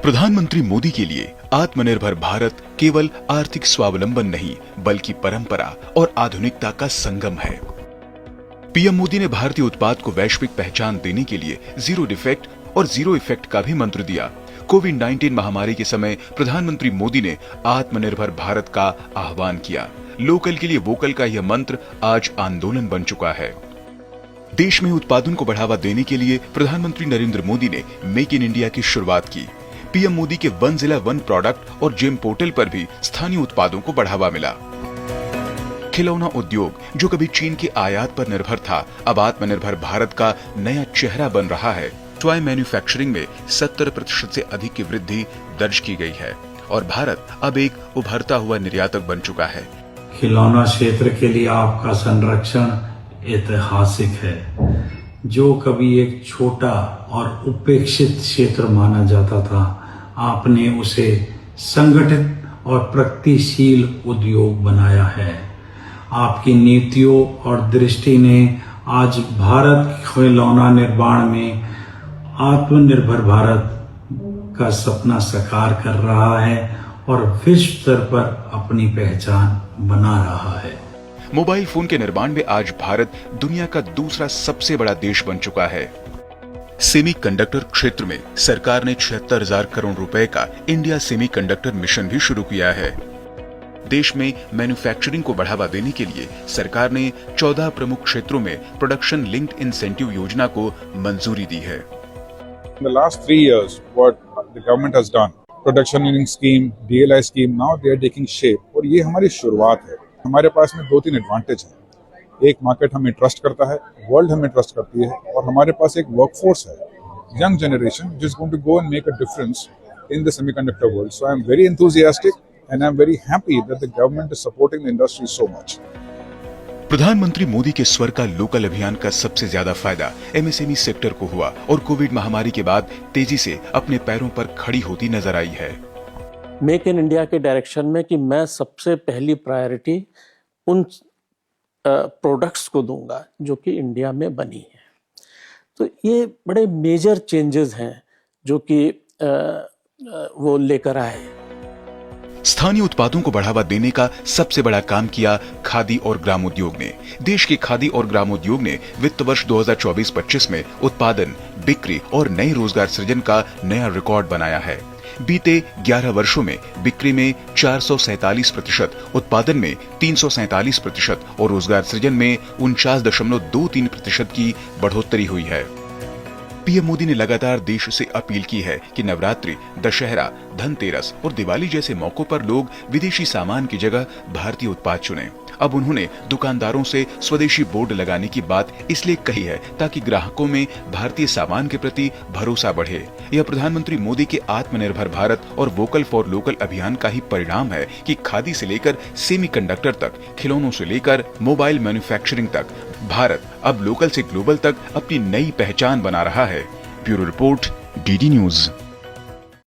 प्रधानमंत्री मोदी के लिए आत्मनिर्भर भारत केवल आर्थिक स्वावलंबन नहीं बल्कि परंपरा और आधुनिकता का संगम है। पीएम मोदी ने भारतीय उत्पाद को वैश्विक पहचान देने के लिए जीरो डिफेक्ट और जीरो इफेक्ट का भी मंत्र दिया। कोविड-19 महामारी के समय प्रधानमंत्री मोदी ने आत्मनिर्भर भारत का आह्वान किया। लोकल के लिए वोकल का यह मंत्र आज आंदोलन बन चुका है। देश में उत्पादन को बढ़ावा देने के लिए प्रधानमंत्री नरेंद्र मोदी ने मेक इन इंडिया की शुरुआत की। पीएम मोदी के वन जिला वन प्रोडक्ट और जेम पोर्टल पर भी स्थानीय उत्पादों को बढ़ावा मिला। खिलौना उद्योग जो कभी चीन के आयात पर निर्भर था, अब आत्मनिर्भर भारत का नया चेहरा बन रहा है। टॉय मैन्युफैक्चरिंग में 70% से अधिक की वृद्धि दर्ज की गई है और भारत अब एक उभरता हुआ निर्यातक बन चुका है। खिलौना क्षेत्र के लिए आपका संरक्षण ऐतिहासिक है। जो कभी एक छोटा और उपेक्षित क्षेत्र माना जाता था, आपने उसे संगठित और प्रगतिशील उद्योग बनाया है। आपकी नीतियों और दृष्टि ने आज भारत खिलौना निर्माण में आत्मनिर्भर भारत का सपना साकार कर रहा है और विश्व स्तर पर अपनी पहचान बना रहा है। मोबाइल फोन के निर्माण में आज भारत दुनिया का दूसरा सबसे बड़ा देश बन चुका है। सेमीकंडक्टर क्षेत्र में सरकार ने 76,000 करोड़ रुपए का इंडिया सेमीकंडक्टर मिशन भी शुरू किया है। देश में मैन्युफैक्चरिंग को बढ़ावा देने के लिए सरकार ने 14 प्रमुख क्षेत्रों में प्रोडक्शन लिंक्ड इंसेंटिव योजना को मंजूरी दी है। In the last 3 years, what the government has done, production linked scheme, DLI scheme, now they are taking shape और ये हमारी शुरुआत है। हमारे पास में 2-3 एडवांटेज है। एक, मार्केट हमें ट्रस्ट करता है, वर्ल्ड हमें ट्रस्ट करती है और हमारे पास एक वर्कफोर्स है, young generation, which is going to go and make a difference in the semiconductor world. So I am very enthusiastic and I am very happy that the government is supporting the industry so much. प्रधानमंत्री मोदी के स्वर का local अभियान का सबसे ज्यादा फायदा MSME sector को हुआ और कोविड महामारी के बाद तेजी से अपने पैरों पर खड़ी होती नजर आई है। मेक इन इंडिया के डायरेक्शन में कि मैं सबसे पहली प्रायोरिटी उन प्रोडक्ट्स को दूंगा जो कि इंडिया में बनी है। तो ये बड़े मेजर चेंजेस हैं जो कि वो लेकर आए। स्थानीय उत्पादों को बढ़ावा देने का सबसे बड़ा काम किया खादी और ग्रामोद्योग ने। देश के खादी और ग्रामोद्योग ने वित्त वर्ष 2024-25 में उत्पादन, बिक्री और नए रोजगार सृजन का नया रिकॉर्ड बनाया है। बीते 11 वर्षों में बिक्री में 447%, उत्पादन में 347% और रोजगार सृजन में 49.23% की बढ़ोतरी हुई है। पीएम मोदी ने लगातार देश से अपील की है कि नवरात्रि, दशहरा, धनतेरस और दिवाली जैसे मौकों पर लोग विदेशी सामान की जगह भारतीय उत्पाद चुनें। अब उन्होंने दुकानदारों से स्वदेशी बोर्ड लगाने की बात इसलिए कही है ताकि ग्राहकों में भारतीय सामान के प्रति भरोसा बढ़े। यह प्रधानमंत्री मोदी के आत्मनिर्भर भारत और वोकल फॉर लोकल अभियान का ही परिणाम है कि खादी से लेकर सेमीकंडक्टर तक, खिलौनों से लेकर मोबाइल मैन्युफैक्चरिंग तक, भारत अब लोकल से ग्लोबल तक अपनी नई पहचान बना रहा है। Bureau report, DD news.